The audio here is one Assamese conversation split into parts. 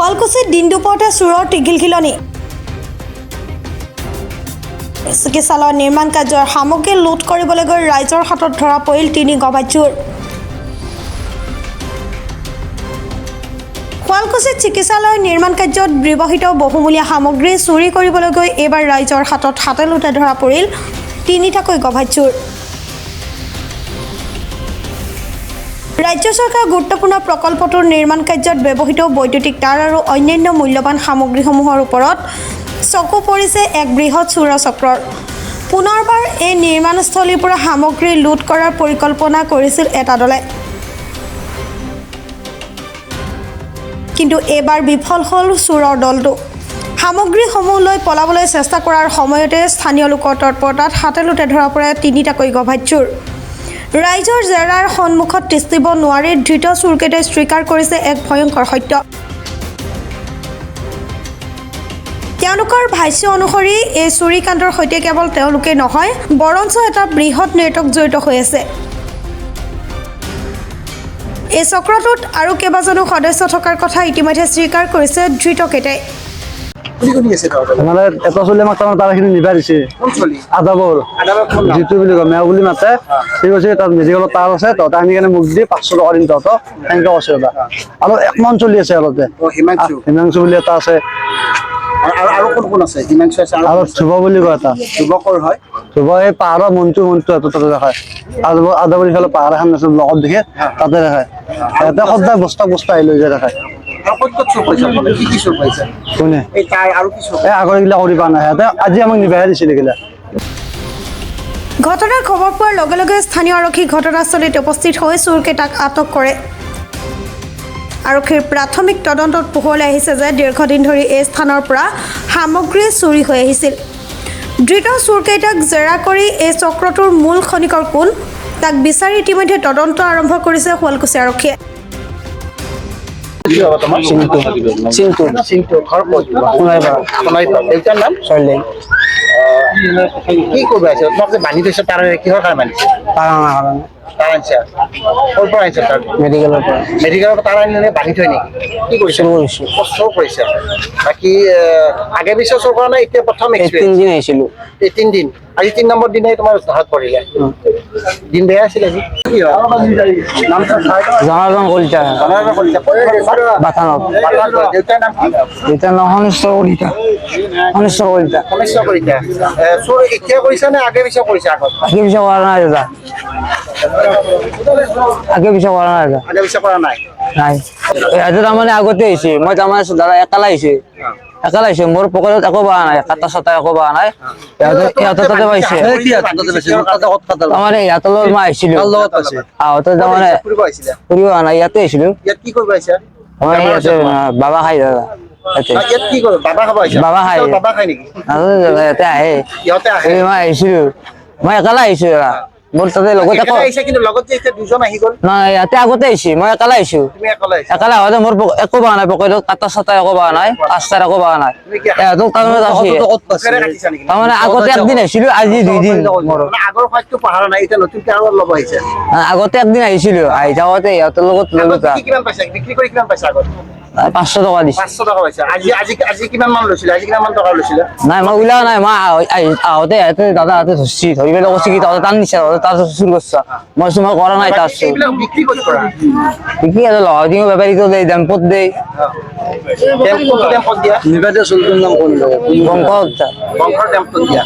শুৱালকুছিত দিন দুপৰতে চোৰৰ টিঘিলঘিলনি চিকিৎসালয়ৰ নিৰ্মাণ কাৰ্যৰ সামগ্ৰী লুট কৰিবলৈ গৈ ৰাইজৰ হাতত ধৰা পৰিল 3 গভাত চোৰ। শুৱালকুছিত চিকিৎসালয়ৰ নিৰ্মাণ কাৰ্যত ব্যৱহৃত বহুমূলীয়া সামগ্ৰী চুৰি কৰিবলৈ গৈ এইবাৰ ৰাইজৰ হাতত হাতে লোটে ধৰা পৰিল 3টাকৈ গভাত চোৰ। ৰাজ্য চৰকাৰৰ গুৰুত্বপূৰ্ণ প্ৰকল্পটোৰ নিৰ্মাণ কাৰ্যত ব্যৱহৃত বৈদ্যুতিক তাঁৰ আৰু অন্যান্য মূল্যৱান সামগ্ৰীসমূহৰ ওপৰত চকু পৰিছে এক বৃহৎ চোৰ চক্ৰৰ। পুনৰবাৰ এই নিৰ্মাণস্থলীৰ পৰা সামগ্ৰী লুট কৰাৰ পৰিকল্পনা কৰিছিল এটা দলে, কিন্তু এইবাৰ বিফল হ'ল চোৰৰ দলটো। সামগ্ৰীসমূহ লৈ পলাবলৈ চেষ্টা কৰাৰ সময়তে স্থানীয় লোকৰ তৎপৰতাত হাতে লোটে ধৰা পৰে 3টাকৈ গভাত চোৰ। ৰাইজৰ জেৰাৰ সন্মুখত তিষ্ঠিব নোৱাৰি ধৃত চোৰকেইটাই স্বীকাৰ কৰিছে এক ভয়ংকৰ সত্য। তেওঁলোকৰ ভাষ্য অনুসৰি এই চুৰিকাণ্ডৰ সৈতে কেৱল তেওঁলোকেই নহয়, বৰঞ্চ এটা বৃহৎ নেটৱৰ্ক জড়িত হৈ আছে। এই চক্ৰটোত আৰু কেইবাজনো সদস্য থকাৰ কথা ইতিমধ্যে স্বীকাৰ কৰিছে ধৃতকেইটাই। মানে এটা চলি আমাক তাৰখিনি নিবাই দিছে আদাবৰ যিটো বুলি কয় মেও বুলি মাতে। ঠিক আছে, তাত মেডিকেলত তাৰ আছে, তহঁতে আনি কেনে মোক দি 500 টকা দিম তহঁতক, সেনেকৈ কৈছে দাদা। আৰু 1 মান চলি আছে অলপতে হিমাংশু বুলি এটা আছে, আৰু কোন আছে? হিমাংশু আছে আৰু ধ্ৰুৱ বুলি কয় এটা। যুৱকৰ হয় ধ্ৰুৱ এই পাহাৰৰ মনটো তাতে দেখায়। আদাবৰি ফালে পাহাৰ এখন আছে লগত দেখে, তাতে দেখায়। সিহঁতে সদায় বস্তা আহি লৈ যায় দেখায়। কোনে এই আগৰ এইগিলা কৰি পোৱা নাই, সিহঁতে আজি আমাক নিবাহে দিছিল এইগিলা। ঘটনাৰ খবৰ পোৱাৰ লগে লগে স্থানীয় আৰক্ষী ঘটনাস্থলীত উপস্থিত হৈ চোৰকেইটাক আটক কৰে। আৰক্ষীৰ প্ৰাথমিক তদন্তত পোহৰলৈ আহিছে যে দীৰ্ঘদিন ধৰি এই স্থানৰ পৰা সামগ্ৰী চুৰি হৈ আহিছিল। ধৃত চোৰকেইটাক জেৰা কৰি এই চক্ৰটোৰ মূল খনিকৰ কোন তাক বিচাৰি ইতিমধ্যে তদন্ত আৰম্ভ কৰিছে শুৱালকুছি আৰক্ষীয়ে। কি কৰিব আছে? তোমাক যে বান্ধি থৈছে তাৰ কিহৰ কাৰণে বান্ধিছে? তাৰ আনছে ওৰ পৰ আনছে তাৰ মেডিকেলৰ তাৰ আনি বান্ধি থৈ নেকি? কি কৰিছে? চোৰ কৰিছে। বাকি আগে পিছে চোৰ কৰা নাই, এতিয়া প্ৰথম এক্সপেৰিয়েন্স? 3 দিন আহিছিলো। এই 3 দিন, আজি 3 নম্বৰ দিনে তোমাৰ হাত পৰিলে। দিন বেয়া আছিল আজি। কি হয় নামটো জনাৰ্দন কলিতা। বাথানত দেউতাৰ নাম কি? দেউতাৰ নাম শনিশ্চৰ কলিতা। চোৰ এতিয়া কৰিছে নে আগে পিছে কৰিছে? আগত আগে পিছে কৰা নাই দাদা, আগে পিছে কৰা নাই দাদা। আগে পিছে কৰা নাই? নাই, ইয়াতে তাৰমানে আগতে আহিছে, মই তাৰমানে দাদা একালা আহিছে, মোৰ পকেটত একো পোৱা নাই, কাটা চাটা একো পোৱা নাই। ইহঁতে তাতে পাইছে তাৰমানে ইহঁতৰ লগত মই আহিছিলো। আহোঁতে তাৰমানে ফুৰিব অহা নাই, ইয়াতে আহিছিলো। ইয়াত কি কৰিব আহিছে? ইয়াতে বাবা খাই দাদা, ইয়াত কি কৰিব? বাবা খাই নেকি? ইয়াতে আহে, ইহঁতে আহে? মই আহিছিলো, মই একালা আহিছো দাদা। মোৰ তাতে লগত কিন্তু লগত যে এতিয়া দুজন আহি গ'ল। নাই, ইয়াতে আগতে আহিছে, মই একালা আহিছো। তুমি অকলে আহিছা? একালা হওঁতে মোৰ একো পোৱা নাই, পকেটত কাটা চাটা একো পোৱা নাই, আচাৰ একো পোৱা নাই। তাৰমানে আগতে একদিন আহিছিলো, আজি 2 দিন। আগৰ ফাইটটো পাহৰা নাই, এতিয়া নতুনকে আৰু ল'ব আহিছে। আগতে একদিন আহিছিলো, আহি যাওঁতে ইহঁতৰ লগত কিমান পাইছা? বিক্ৰী কৰি কিমান পাইছা আগত? 500 টকা দিছে। 500 টকা পাইছা। আজি কিমান মান লৈছিলে? আজি কিমান মান টকা লৈছিলে? নাই, মই ওলোৱা নাই, মই আহোঁতে দাদা হাতে ধৰছি, ধৰি পেলাই কৈছে কি তহঁতে টান নিছা, তাৰ চুৰ কৰছা। মই কৰা নাই তাৰ চুৰ। এইবিলাক বিক্ৰী ক'ত কৰা? বিক্ৰী আছে লহাটিঙৰ বেপাৰীটো দেই, ডেম্পত দেই। টেম্পত দিয়া? নিবাদে চলটোৰ নাম কোন বংশৰ টেম্পত দিয়া?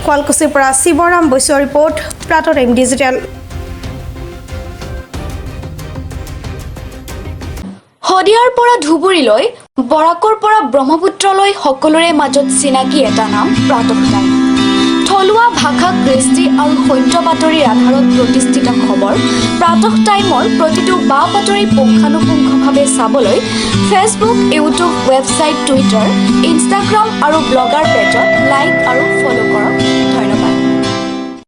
শুৱালকুছিৰ পৰা শিৱৰাম বৈশ্যৰ ৰিপৰ্ট, প্ৰাতঃ টাইম ডিজিটেল। শদিয়াৰ পৰা ধুবুৰীলৈ, বৰাকৰ পৰা ব্ৰহ্মপুত্ৰলৈ সকলোৰে মাজত চিনাকি এটা নাম প্ৰাতঃ টাইম। থলুৱা ভাষা, কৃষ্টি আৰু সত্য বাতৰিৰ আধাৰত প্ৰতিষ্ঠিত খবৰ প্ৰাতঃ টাইমৰ প্ৰতিটো বা বাতৰি পুংখানুপুংখভাৱে চাবলৈ Facebook, YouTube, website, Twitter, Instagram আৰু ব্লগাৰ পেজত লাইক আৰু ফ'ল' কৰক।